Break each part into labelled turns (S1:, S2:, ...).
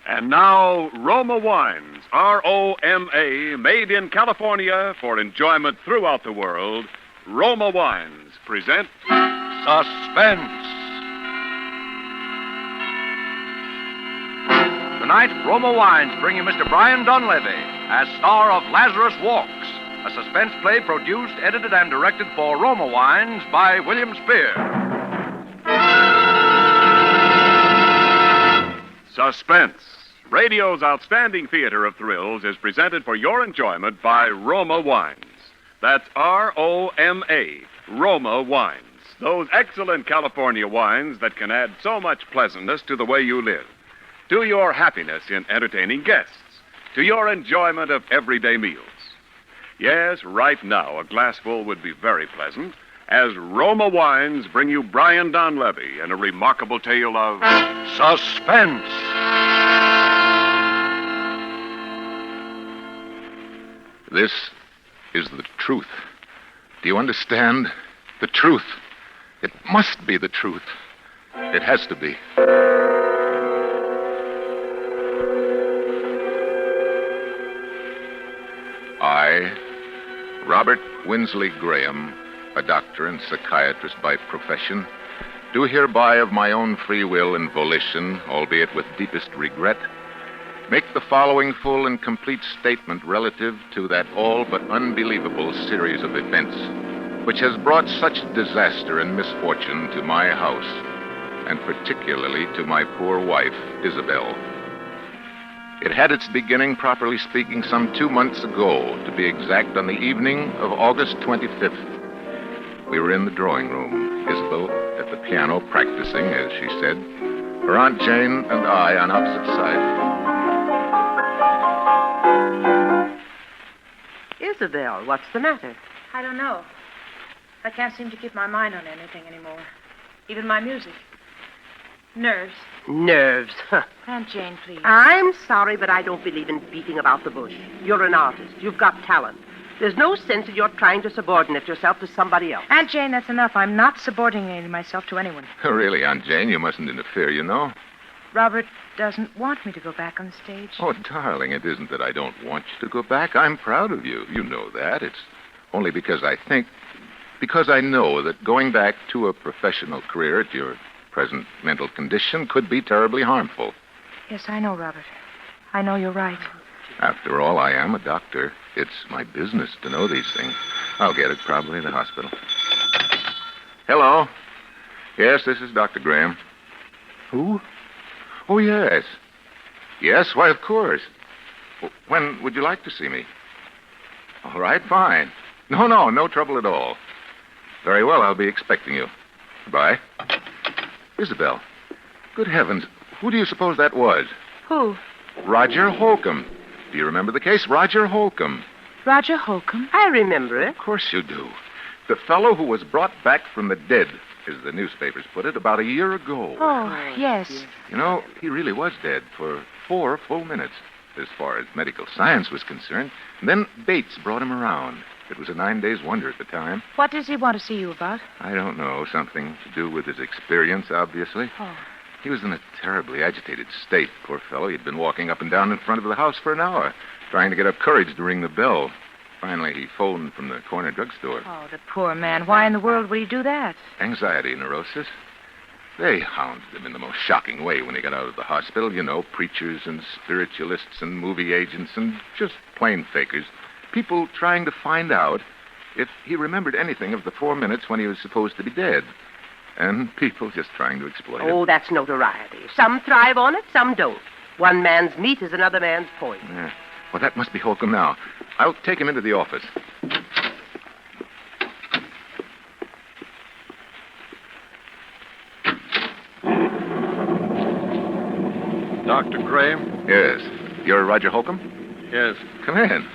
S1: And now, Roma Wines, R-O-M-A, made in California for enjoyment throughout the world. Roma Wines present
S2: Suspense. Tonight, Roma Wines bring you Mr. Brian Donlevy as star of Lazarus Walks, a suspense play produced, edited, and directed for Roma Wines by William Spear.
S1: Suspense. Radio's outstanding theater of thrills is presented for your enjoyment by Roma Wines. That's R-O-M-A, Roma Wines. Those excellent California wines that can add so much pleasantness to the way you live, to your happiness in entertaining guests, to your enjoyment of everyday meals. Yes, right now, a glassful would be very pleasant, as Roma Wines bring you Brian Donlevy and a remarkable tale of
S2: Suspense.
S3: This is the truth. Do you understand? The truth. It must be the truth. It has to be. I, Robert Winsley Graham, a doctor and psychiatrist by profession, do hereby of my own free will and volition, albeit with deepest regret, make the following full and complete statement relative to that all but unbelievable series of events which has brought such disaster and misfortune to my house, and particularly to my poor wife, Isabel. It had its beginning, properly speaking, some 2 months ago, to be exact, on the evening of August 25th. We were in the drawing room, Isabel at the piano practicing, as she said, her Aunt Jane and I on opposite sides.
S4: Isabel, what's the matter?
S5: I don't know. I can't seem to keep my mind on anything anymore. Even my music. Nerves.
S4: Nerves. Huh.
S5: Aunt Jane, please.
S4: I'm sorry, but I don't believe in beating about the bush. You're an artist. You've got talent. There's no sense in your trying to subordinate yourself to somebody else.
S5: Aunt Jane, that's enough. I'm not subordinating myself to anyone.
S3: Really, Aunt Jane, you mustn't interfere, you know.
S5: Robert doesn't want me to go back on the stage.
S3: Oh, darling, it isn't that I don't want you to go back. I'm proud of you. You know that. It's only because I know that going back to a professional career at your present mental condition could be terribly harmful.
S5: Yes, I know, Robert. I know you're right.
S3: After all, I am a doctor. It's my business to know these things. I'll get it probably in the hospital. Hello. Yes, this is Dr. Graham. Who? Oh, yes. Yes, why, of course. When would you like to see me? All right, fine. No trouble at all. Very well, I'll be expecting you. Goodbye. Isabel, good heavens, who do you suppose that was?
S5: Who?
S3: Roger Holcomb. Do you remember the case? Roger Holcomb.
S5: Roger Holcomb?
S4: I remember it.
S3: Of course you do. The fellow who was brought back from the dead, as the newspapers put it, about a year ago.
S5: Oh, yes.
S3: You know, he really was dead for 4 full minutes, as far as medical science was concerned. And then Bates brought him around. It was a 9 days wonder at the time.
S5: What does he want to see you about?
S3: I don't know. Something to do with his experience, obviously.
S5: Oh.
S3: He was in a terribly agitated state, poor fellow. He'd been walking up and down in front of the house for an hour, trying to get up courage to ring the bell. Finally, he phoned from the corner drugstore.
S5: Oh, the poor man. Why in the world would he do that?
S3: Anxiety neurosis. They hounded him in the most shocking way when he got out of the hospital. You know, preachers and spiritualists and movie agents and just plain fakers. People trying to find out if he remembered anything of the 4 minutes when he was supposed to be dead. And people just trying to exploit it.
S4: Oh, that's notoriety. Some thrive on it, some don't. One man's meat is another man's point.
S3: Yeah. Well, that must be Holcomb now. I'll take him into the office.
S1: Dr. Graham?
S3: Yes. You're Roger Holcomb?
S1: Yes.
S3: Come in.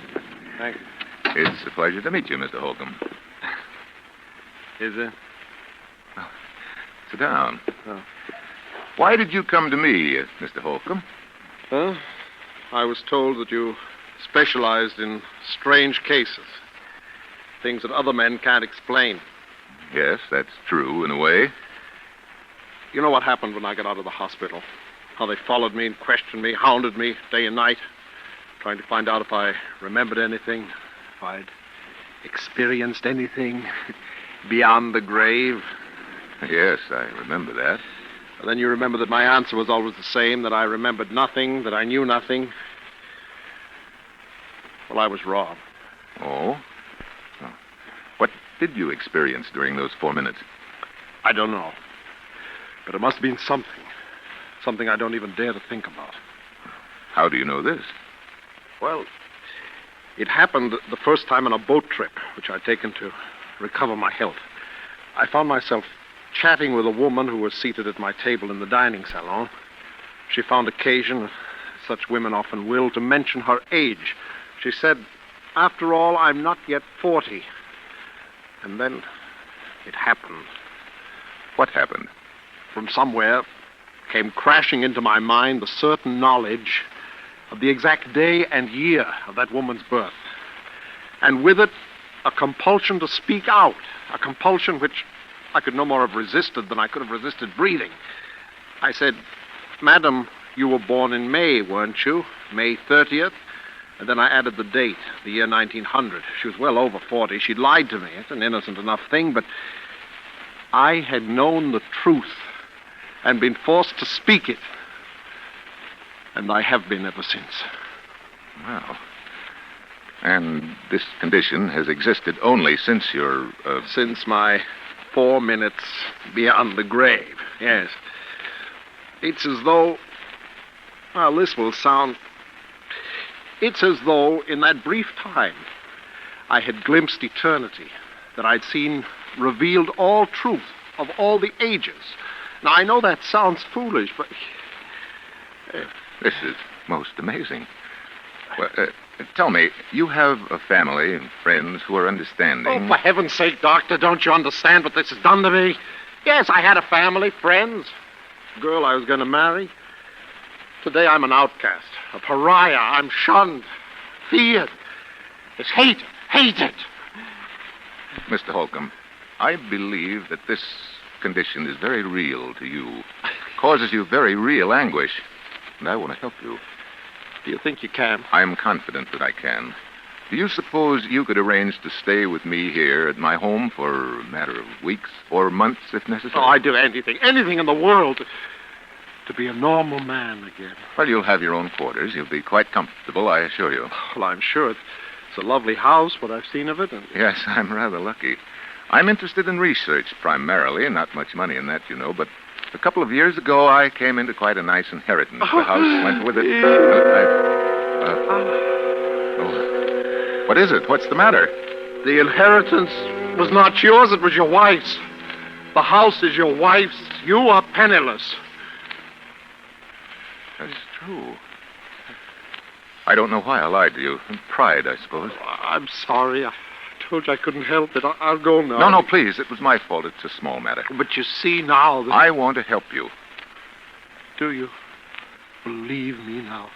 S1: Thank you.
S3: It's a pleasure to meet you, Mr. Holcomb.
S1: Is it?
S3: Sit down.
S1: Oh.
S3: Why did you come to me, Mr. Holcomb?
S6: Well, I was told that you specialized in strange cases. Things that other men can't explain.
S3: Yes, that's true in a way.
S6: You know what happened when I got out of the hospital? How they followed me and questioned me, hounded me day and night, trying to find out if I remembered anything, if I'd experienced anything beyond the grave.
S3: Yes, I remember that.
S6: And then you remember that my answer was always the same, that I remembered nothing, that I knew nothing. Well, I was wrong.
S3: Oh? What did you experience during those 4 minutes?
S6: I don't know. But it must have been something. Something I don't even dare to think about.
S3: How do you know this?
S6: Well, it happened the first time on a boat trip, which I'd taken to recover my health. I found myself chatting with a woman who was seated at my table in the dining salon. She found occasion, such women often will, to mention her age. She said, "After all, I'm not yet 40. And then it happened.
S3: What happened?
S6: From somewhere came crashing into my mind the certain knowledge of the exact day and year of that woman's birth. And with it, a compulsion to speak out, a compulsion which I could no more have resisted than I could have resisted breathing. I said, "Madam, you were born in May, weren't you? May 30th? And then I added the date, the year 1900. She was well over 40. She'd lied to me. It's an innocent enough thing, but I had known the truth and been forced to speak it. And I have been ever since."
S3: Wow. And this condition has existed only since your...
S6: Since my 4 minutes beyond the grave, yes. It's as though... Well, this will sound... It's as though, in that brief time, I had glimpsed eternity, that I'd seen revealed all truth of all the ages. Now, I know that sounds foolish, but...
S3: This is most amazing. Well, tell me, you have a family and friends who are understanding.
S6: Oh, for heaven's sake, Doctor, don't you understand what this has done to me? Yes, I had a family, friends, a girl I was going to marry. Today I'm an outcast, a pariah. I'm shunned, feared, it's hated.
S3: Mr. Holcomb, I believe that this condition is very real to you, causes you very real anguish, and I want to help you.
S6: Do you think you can?
S3: I am confident that I can. Do you suppose you could arrange to stay with me here at my home for a matter of weeks or months, if necessary?
S6: Oh, I'd do anything in the world to be a normal man again.
S3: Well, you'll have your own quarters. You'll be quite comfortable, I assure you.
S6: Well, I'm sure it's a lovely house, what I've seen of it. And...
S3: Yes, I'm rather lucky. I'm interested in research primarily, not much money in that, you know, but a couple of years ago I came into quite a nice inheritance. The house went with it. What is it? What's the matter?
S6: The inheritance was not yours, it was your wife's. The house is your wife's. You are penniless.
S3: That's true. I don't know why I lied to you. Pride, I suppose.
S6: I'm sorry. I told you I couldn't help it. I'll go now.
S3: No, please. It was my fault. It's a small matter.
S6: But you see now that...
S3: I want to help you.
S6: Do you believe me now?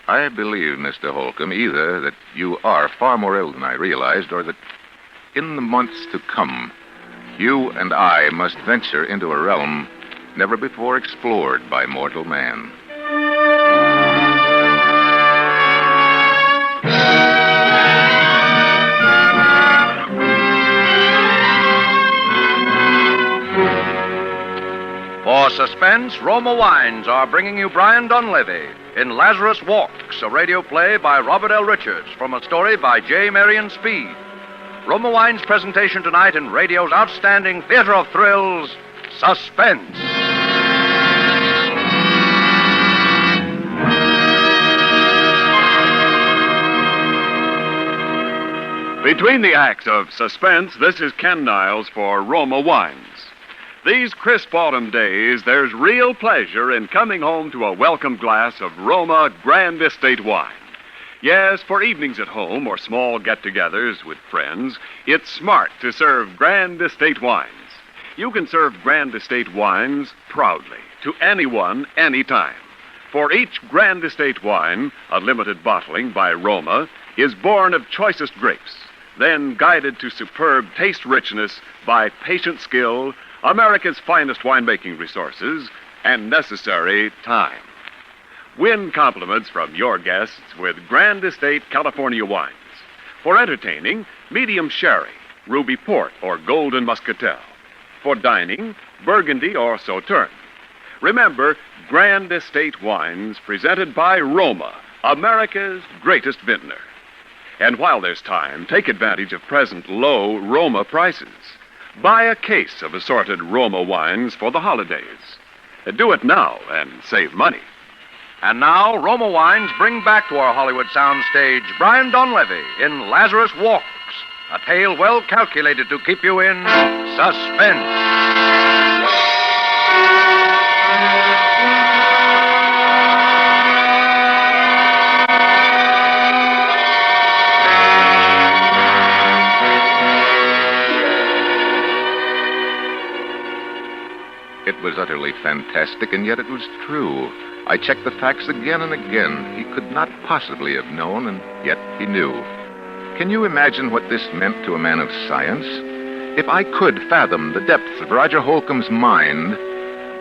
S3: I believe, Mr. Holcomb, either that you are far more ill than I realized, or that in the months to come, you and I must venture into a realm never before explored by mortal man.
S2: For Suspense, Roma Wines are bringing you Brian Donlevy in Lazarus Walks, a radio play by Robert L. Richards from a story by J. Marion Speed. Roma Wines' presentation tonight in radio's outstanding theater of thrills, Suspense.
S1: Between the acts of Suspense, this is Ken Niles for Roma Wines. These crisp autumn days, there's real pleasure in coming home to a welcome glass of Roma Grand Estate wine. Yes, for evenings at home or small get-togethers with friends, it's smart to serve Grand Estate wines. You can serve Grand Estate wines proudly to anyone, anytime. For each Grand Estate wine, a limited bottling by Roma, is born of choicest grapes, then guided to superb taste richness by patient skill, America's finest winemaking resources, and necessary time. Win compliments from your guests with Grand Estate California wines. For entertaining, medium sherry, ruby port, or golden muscatel. For dining, Burgundy or Sauterne. Remember, Grand Estate wines presented by Roma, America's greatest vintner. And while there's time, take advantage of present low Roma prices. Buy a case of assorted Roma wines for the holidays. Do it now and save money.
S2: And now, Roma Wines bring back to our Hollywood soundstage Brian Donlevy in Lazarus Walks, a tale well calculated to keep you in suspense.
S3: It was utterly fantastic, and yet it was true. I checked the facts again and again. He could not possibly have known, and yet he knew. Can you imagine what this meant to a man of science? If I could fathom the depths of Roger Holcomb's mind,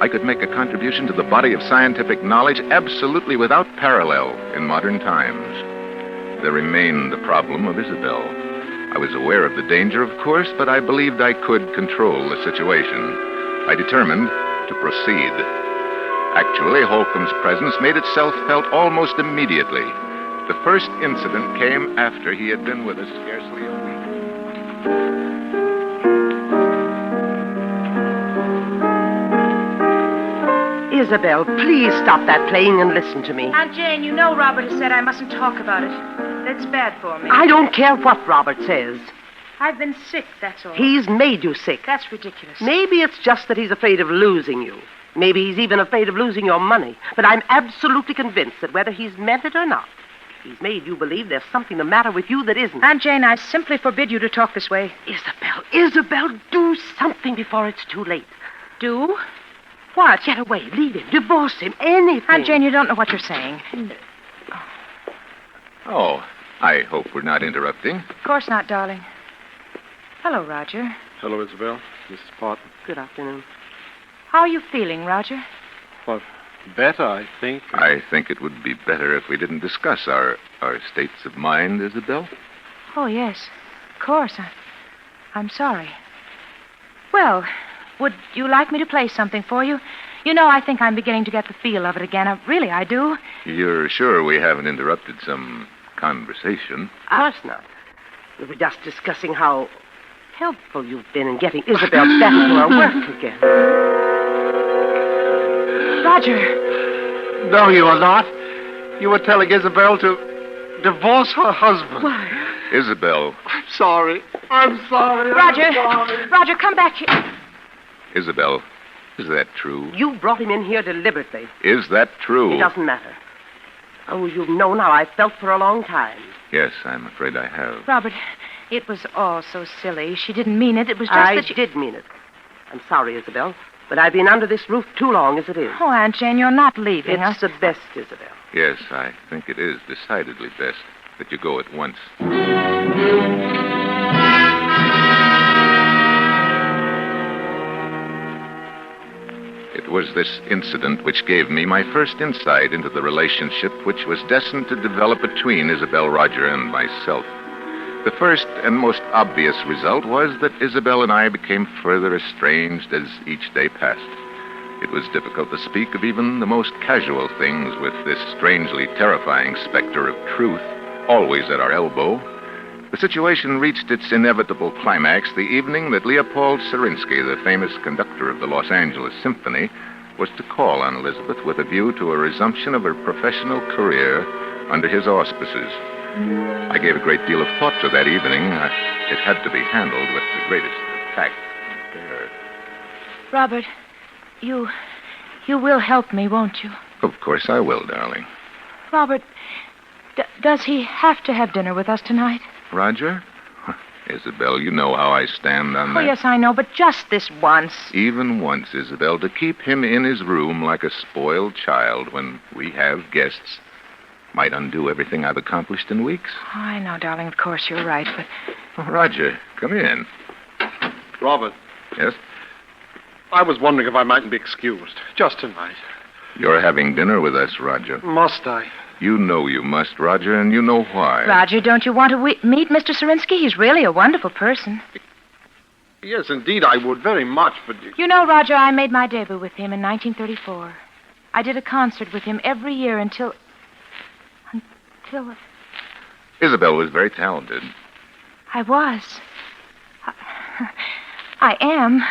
S3: I could make a contribution to the body of scientific knowledge absolutely without parallel in modern times. There remained the problem of Isabel. I was aware of the danger, of course, but I believed I could control the situation. I determined to proceed. Actually, Holcomb's presence made itself felt almost immediately. The first incident came after he had been with us scarcely a week.
S4: Isabel, please stop that playing and listen to me.
S5: Aunt Jane, you know Robert has said I mustn't talk about it. That's bad for me.
S4: I don't care what Robert says.
S5: I've been sick, that's all.
S4: He's made you sick.
S5: That's ridiculous.
S4: Maybe it's just that he's afraid of losing you. Maybe he's even afraid of losing your money. But I'm absolutely convinced that whether he's meant it or not, he's made you believe there's something the matter with you that isn't.
S5: Aunt Jane, I simply forbid you to talk this way.
S4: Isabel, do something before it's too late.
S5: Do? What?
S4: Get away, leave him, divorce him, anything.
S5: Aunt Jane, you don't know what you're saying.
S3: Oh, I hope we're not interrupting.
S5: Of course not, darling. Hello, Roger.
S6: Hello, Isabel. Mrs. Parton.
S4: Good afternoon.
S5: How are you feeling, Roger?
S6: Well, better, I think.
S3: I think it would be better if we didn't discuss our states of mind, Isabel.
S5: Oh, yes. Of course. I'm sorry. Well, would you like me to play something for you? You know, I think I'm beginning to get the feel of it again. Really, I do.
S3: You're sure we haven't interrupted some conversation?
S4: Of course not. We were just discussing how helpful you've been in getting Isabel back to her work again.
S5: Roger.
S6: No, you are not. You were telling Isabel to divorce her husband.
S4: Why?
S3: Isabel.
S6: I'm sorry.
S5: Roger, come back here.
S3: Isabel, is that true?
S4: You brought him in here deliberately.
S3: Is that true?
S4: It doesn't matter. Oh, you've known how I felt for a long time.
S3: Yes, I'm afraid I have.
S5: Robert, it was all so silly. She didn't mean it. It was just
S4: I
S5: that she...
S4: did mean it. I'm sorry, Isabel, but I've been under this roof too long as it is.
S5: Oh, Aunt Jane, you're not leaving us.
S4: It's the best, Isabel.
S3: Yes, I think it is decidedly best that you go at once. It was this incident which gave me my first insight into the relationship which was destined to develop between Isabel, Roger, and myself. The first and most obvious result was that Isabel and I became further estranged as each day passed. It was difficult to speak of even the most casual things with this strangely terrifying specter of truth always at our elbow. The situation reached its inevitable climax the evening that Leopold Serinsky, the famous conductor of the Los Angeles Symphony, was to call on Elizabeth with a view to a resumption of her professional career under his auspices. I gave a great deal of thought to that evening. It had to be handled with the greatest tact and care.
S5: Robert, you will help me, won't you?
S3: Of course I will, darling.
S5: Robert, does he have to have dinner with us tonight?
S3: Roger? Isabel, you know how I stand on that.
S5: Oh, yes, I know, but just this once.
S3: Even once, Isabel, to keep him in his room like a spoiled child when we have guests might undo everything I've accomplished in weeks.
S5: Oh, I know, darling, of course you're right, but...
S3: Oh, Roger, come in.
S6: Robert.
S3: Yes?
S6: I was wondering if I mightn't be excused. Just tonight.
S3: You're having dinner with us, Roger.
S6: Must I?
S3: You know you must, Roger, and you know why.
S5: Roger, don't you want to meet Mr. Serinsky? He's really a wonderful person.
S6: Yes, indeed, I would very much, but...
S5: You know, Roger, I made my debut with him in 1934. I did a concert with him every year until...
S3: Isabel was very talented.
S5: I was. I am.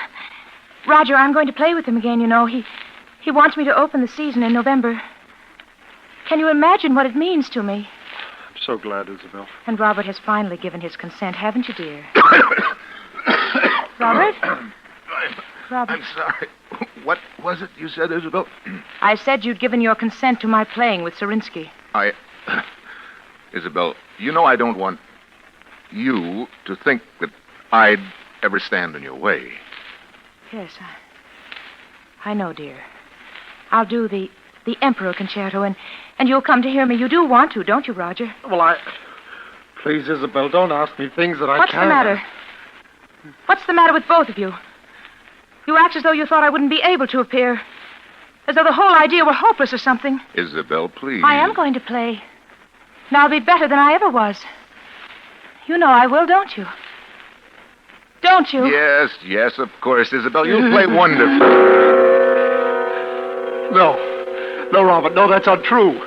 S5: Roger, I'm going to play with him again, you know. He wants me to open the season in November. Can you imagine what it means to me?
S6: I'm so glad, Isabel.
S5: And Robert has finally given his consent, haven't you, dear? Robert? Robert.
S3: I'm sorry. What was it you said, Isabel?
S5: I said you'd given your consent to my playing with Serinsky.
S3: Isabel, you know I don't want you to think that I'd ever stand in your way.
S5: Yes, I know, dear. I'll do the Emperor Concerto, and you'll come to hear me. You do want to, don't you, Roger?
S6: Well, Please, Isabel, don't ask me things that I
S5: can't. What's the matter? What's the matter with both of you? You act as though you thought I wouldn't be able to appear. As though the whole idea were hopeless or something.
S3: Isabel, please.
S5: I am going to play. And I'll be better than I ever was. You know I will, don't you? Don't you?
S3: Yes, of course, Isabel. You'll play wonderfully.
S6: No, Robert, no, that's untrue.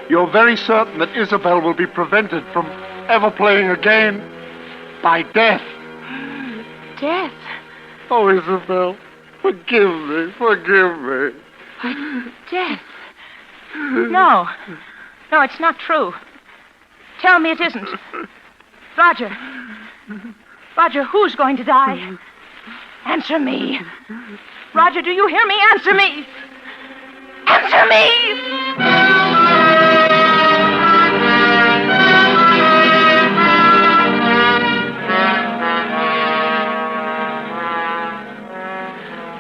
S6: You're very certain that Isabel will be prevented from ever playing again by death.
S5: Death?
S6: Oh, Isabel, forgive me.
S5: Death? No, it's not true. Tell me it isn't. Roger, who's going to die? Answer me. Roger, do you hear me? Answer me. Answer me!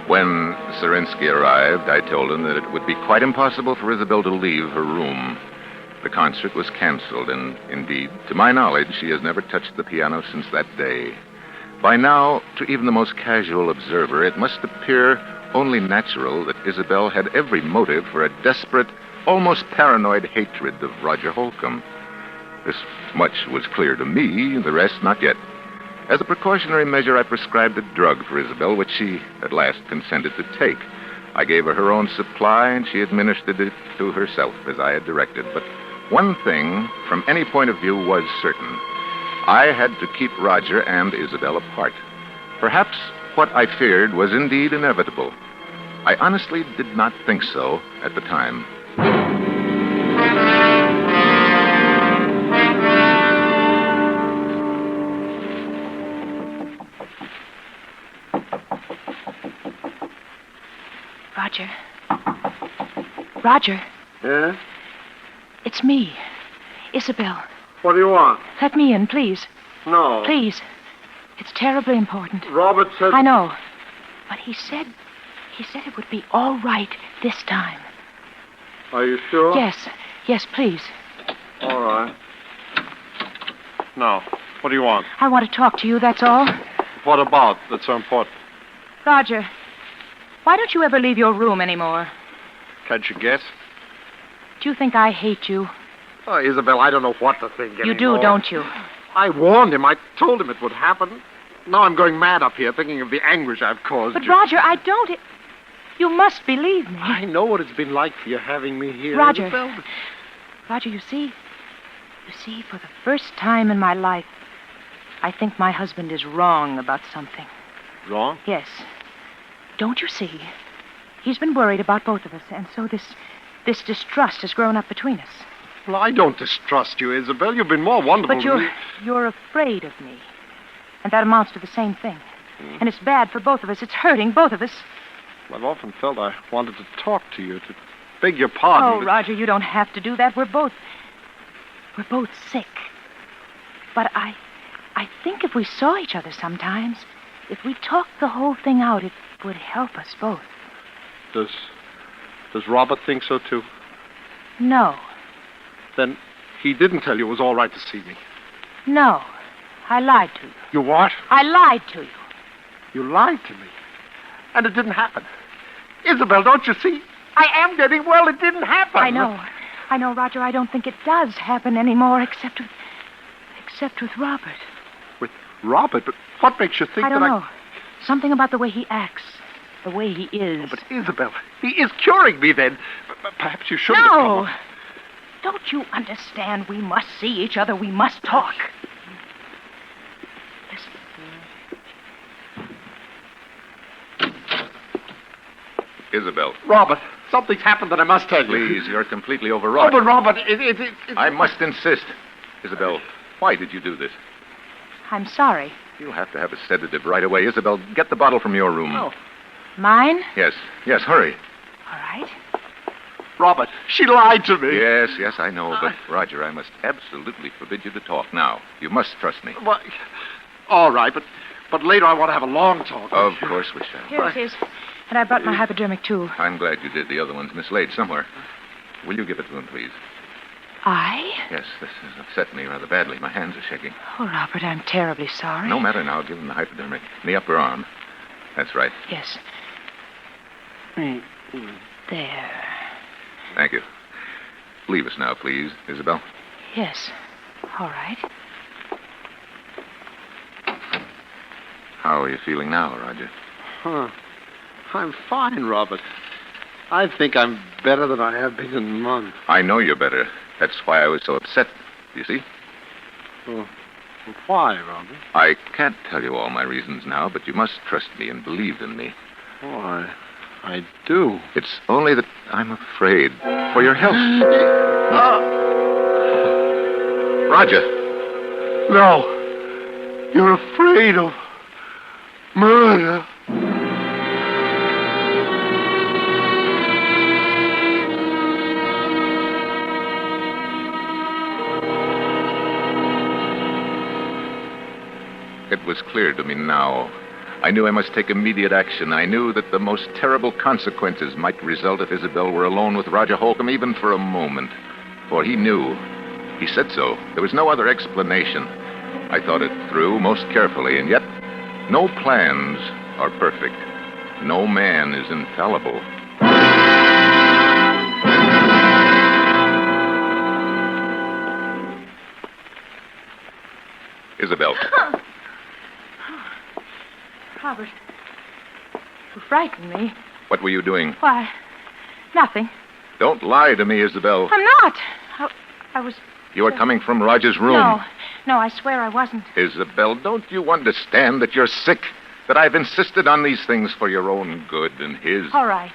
S3: When Serinsky arrived, I told him that it would be quite impossible for Isabel to leave her room. The concert was canceled, and indeed, to my knowledge, she has never touched the piano since that day. By now, to even the most casual observer, it must appear only natural that Isabel had every motive for a desperate, almost paranoid hatred of Roger Holcomb. This much was clear to me, the rest not yet. As a precautionary measure, I prescribed a drug for Isabel, which she at last consented to take. I gave her her own supply, and she administered it to herself as I had directed. But one thing, from any point of view, was certain. I had to keep Roger and Isabel apart. Perhaps what I feared was indeed inevitable. I honestly did not think so at the time.
S5: Roger.
S6: Yeah?
S5: It's me, Isabel.
S6: What do you want?
S5: Let me in, please.
S6: No.
S5: Please. It's terribly important.
S6: Robert said...
S5: I know. But he said it would be all right this time.
S6: Are you sure?
S5: Yes, please.
S6: All right. Now, what do you want?
S5: I want to talk to you, that's all.
S6: What about that's so important?
S5: Roger, why don't you ever leave your room anymore?
S6: Can't you guess?
S5: Do you think I hate you?
S6: Oh, Isabel, I don't know what to think anymore.
S5: You do, don't you?
S6: I warned him. I told him it would happen. Now I'm going mad up here thinking of the anguish I've caused
S5: But,
S6: you.
S5: Roger, I don't... You must believe me.
S6: I know what it's been like for you having me here,
S5: Roger.
S6: Isabel.
S5: Roger, you see, for the first time in my life, I think my husband is wrong about something.
S6: Wrong?
S5: Yes. Don't you see? He's been worried about both of us, and so this distrust has grown up between us.
S6: Well, I don't distrust you, Isabel. You've been more wonderful
S5: But
S6: to me.
S5: you're afraid of me. And that amounts to the same thing. And it's bad for both of us. It's hurting both of us.
S6: I've often felt I wanted to talk to you, to beg your pardon.
S5: Oh,
S6: but...
S5: Roger, you don't have to do that. We're both sick. But I think if we saw each other sometimes, if we talked the whole thing out, it would help us both.
S6: Does Robert think so, too?
S5: No.
S6: Then he didn't tell you it was all right to see me.
S5: No. I lied to you.
S6: You what?
S5: I lied to you.
S6: You lied to me. And it didn't happen. Isabel, don't you see? I am getting well. It didn't happen.
S5: I know, Roger. I don't think it does happen anymore, except with Robert.
S6: With Robert? But what makes you think
S5: I don't know. Something about the way he acts, the way he is.
S6: Oh, but Isabel, he is curing me then. Perhaps you shouldn't have come.
S5: No! Don't you understand? We must see each other. We must talk. Listen.
S3: Isabel.
S6: Robert, something's happened that I must tell you.
S3: Please, you're completely overwrought.
S6: Oh, but Robert,
S3: I must insist. Isabel, why did you do this?
S5: I'm sorry.
S3: You'll have to have a sedative right away. Isabel, get the bottle from your room.
S6: Oh.
S5: Mine?
S3: Yes, hurry.
S5: All right.
S6: Robert, she lied to me.
S3: Yes, I know. But, Roger, I must absolutely forbid you to talk now. You must trust me.
S6: Well, all right, but later I want to have a long talk.
S3: Of course we shall.
S5: Here it is. And I brought my hypodermic, too.
S3: I'm glad you did. The other one's mislaid somewhere. Will you give it to him, please?
S5: I?
S3: Yes, this has upset me rather badly. My hands are shaking.
S5: Oh, Robert, I'm terribly sorry.
S3: No matter now. Give him the hypodermic. In the upper arm. That's right.
S5: Yes. There.
S3: Thank you. Leave us now, please, Isabel.
S5: Yes. All right.
S3: How are you feeling now, Roger?
S6: I'm fine, Robert. I think I'm better than I have been in months.
S3: I know you're better. That's why I was so upset. You see?
S6: Oh, why, Robert?
S3: I can't tell you all my reasons now, but you must trust me and believe in me.
S6: Oh, I do.
S3: It's only that I'm afraid for your health. Roger.
S6: No. You're afraid of murder.
S3: It was clear to me now. I knew I must take immediate action. I knew that the most terrible consequences might result if Isabel were alone with Roger Holcomb, even for a moment. For he knew. He said so. There was no other explanation. I thought it through most carefully, and yet no plans are perfect. No man is infallible. Isabel.
S5: Robert, you frightened me.
S3: What were you doing?
S5: Why, nothing.
S3: Don't lie to me, Isabel.
S5: I'm not. I was...
S3: You were coming from Roger's room.
S5: No, I swear I wasn't.
S3: Isabel, don't you understand that you're sick? That I've insisted on these things for your own good and his?
S5: All right.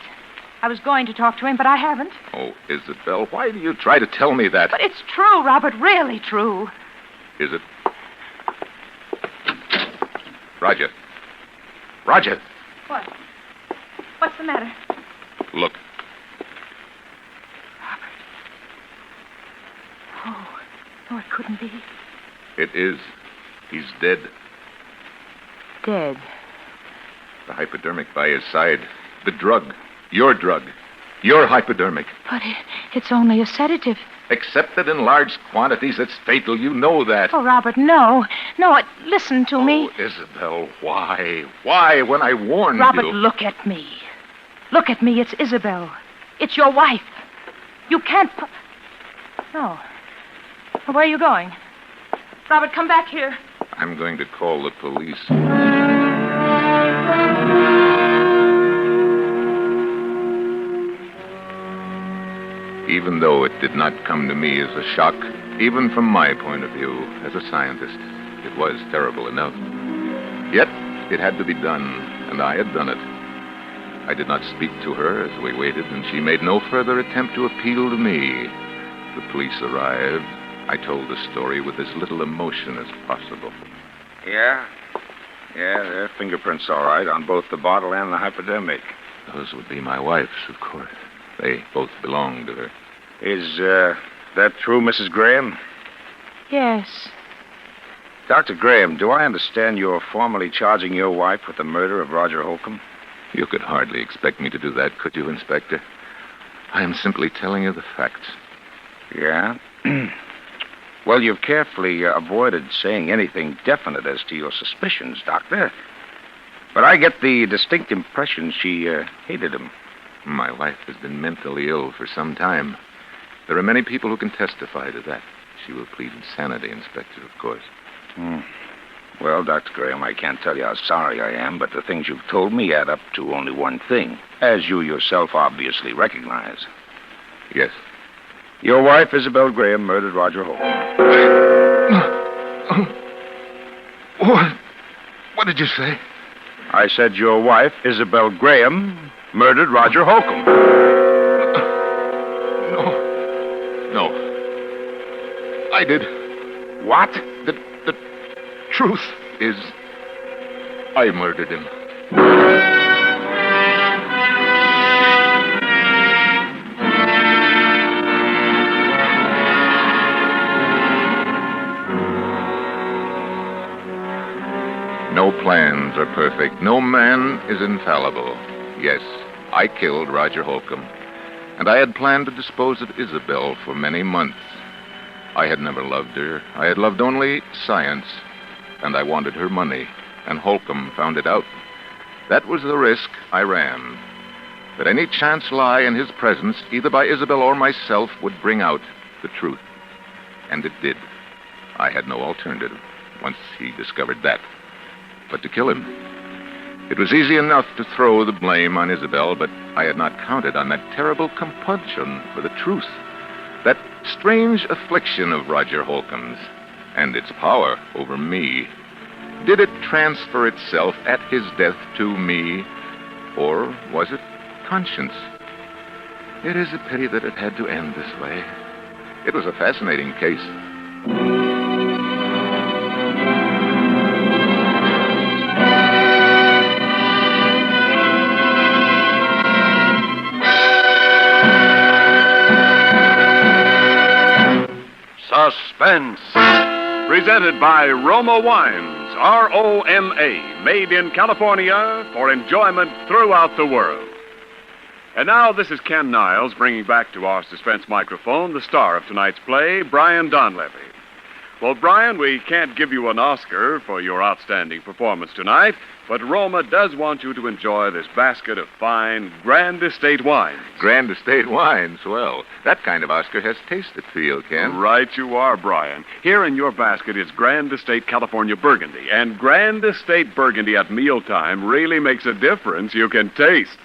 S5: I was going to talk to him, but I haven't.
S3: Oh, Isabel, why do you try to tell me that?
S5: But it's true, Robert, really true.
S3: Is it? Roger. Roger.
S5: What? What's the matter?
S3: Look.
S5: Robert. Oh, no, it couldn't be.
S3: It is. He's dead.
S5: Dead.
S3: The hypodermic by his side. The drug. Your drug. Your hypodermic.
S5: But it's only a sedative.
S3: Except that in large quantities it's fatal. You know that.
S5: Oh, Robert, no. No, listen to me.
S3: Oh, Isabel, why? Why when I warned you?
S5: Robert, look at me. Look at me. It's Isabel. It's your wife. You can't... No. Where are you going? Robert, come back here.
S3: I'm going to call the police. Even though it did not come to me as a shock, even from my point of view as a scientist, it was terrible enough. Yet, it had to be done, and I had done it. I did not speak to her as we waited, and she made no further attempt to appeal to me. The police arrived. I told the story with as little emotion as possible.
S7: Yeah, there are fingerprints all right on both the bottle and the hypodermic.
S3: Those would be my wife's, of course. They both belong to her.
S7: Is that true, Mrs. Graham?
S5: Yes.
S7: Dr. Graham, do I understand you're formally charging your wife with the murder of Roger Holcomb?
S3: You could hardly expect me to do that, could you, Inspector? I am simply telling you the facts.
S7: Yeah? Well, you've carefully avoided saying anything definite as to your suspicions, Doctor. But I get the distinct impression she hated him.
S3: My wife has been mentally ill for some time. There are many people who can testify to that. She will plead insanity, Inspector, of course.
S7: Well, Dr. Graham, I can't tell you how sorry I am, but the things you've told me add up to only one thing, as you yourself obviously recognize.
S3: Yes.
S7: Your wife, Isabel Graham, murdered Roger Holcomb.
S3: What did you say?
S7: I said your wife, Isabel Graham, murdered Roger Holcomb.
S3: No. I did.
S7: What?
S3: The truth is, I murdered him. No plans are perfect. No man is infallible. Yes, I killed Roger Holcomb, and I had planned to dispose of Isabel for many months. I had never loved her. I had loved only science, and I wanted her money, and Holcomb found it out. That was the risk I ran. That any chance lie in his presence, either by Isabel or myself, would bring out the truth. And it did. I had no alternative once he discovered that but to kill him. It was easy enough to throw the blame on Isabel, but I had not counted on that terrible compunction for the truth. That strange affliction of Roger Holcomb's and its power over me. Did it transfer itself at his death to me, or was it conscience? It is a pity that it had to end this way. It was a fascinating case.
S2: Suspense.
S1: Presented by Roma Wines, R-O-M-A, made in California for enjoyment throughout the world. And now this is Ken Niles bringing back to our suspense microphone the star of tonight's play, Brian Donlevy. Well, Brian, we can't give you an Oscar for your outstanding performance tonight, but Roma does want you to enjoy this basket of fine Grand Estate wines.
S3: Grand Estate wines? Well, that kind of Oscar has taste appeal, Ken.
S1: Right you are, Brian. Here in your basket is Grand Estate California Burgundy, and Grand Estate Burgundy at mealtime really makes a difference you can taste.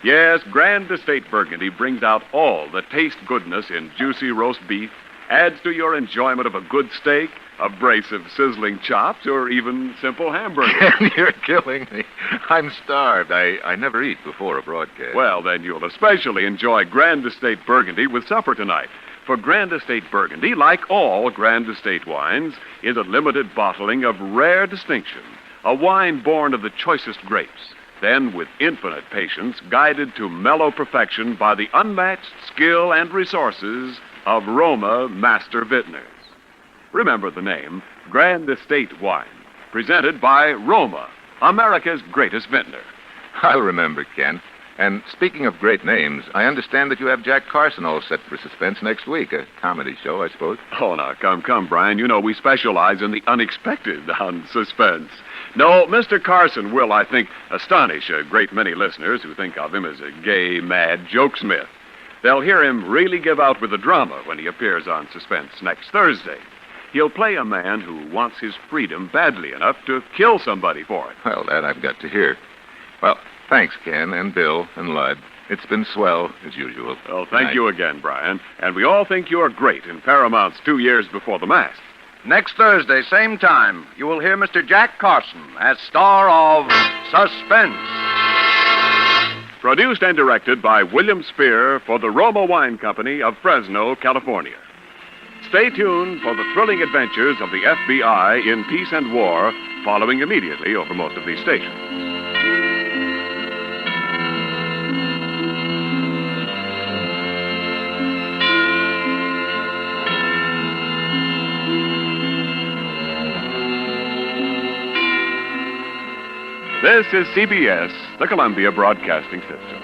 S1: Yes, Grand Estate Burgundy brings out all the taste goodness in juicy roast beef, adds to your enjoyment of a good steak, a brace of sizzling chops, or even simple hamburgers.
S3: You're killing me. I'm starved. I never eat before a broadcast.
S1: Well, then you'll especially enjoy Grand Estate Burgundy with supper tonight. For Grand Estate Burgundy, like all Grand Estate wines, is a limited bottling of rare distinction, a wine born of the choicest grapes, then with infinite patience, guided to mellow perfection by the unmatched skill and resources of Roma Master Vintners. Remember the name, Grand Estate Wine, presented by Roma, America's greatest vintner.
S3: I'll remember, Ken. And speaking of great names, I understand that you have Jack Carson all set for Suspense next week, a comedy show, I suppose.
S1: Oh, now, come, Brian. You know we specialize in the unexpected on Suspense. No, Mr. Carson will, I think, astonish a great many listeners who think of him as a gay, mad jokesmith. They'll hear him really give out with the drama when he appears on Suspense next Thursday. He'll play a man who wants his freedom badly enough to kill somebody for it.
S3: Well, that I've got to hear. Well, thanks, Ken, and Bill, and Lud. It's been swell, as usual.
S1: Well, thank you again, Brian. And we all think you're great in Paramount's 2 years before the mast.
S2: Next Thursday, same time, you will hear Mr. Jack Carson as star of Suspense.
S1: Produced and directed by William Spear for the Roma Wine Company of Fresno, California. Stay tuned for the thrilling adventures of the FBI in peace and war, following immediately over most of these stations. This is CBS, the Columbia Broadcasting System.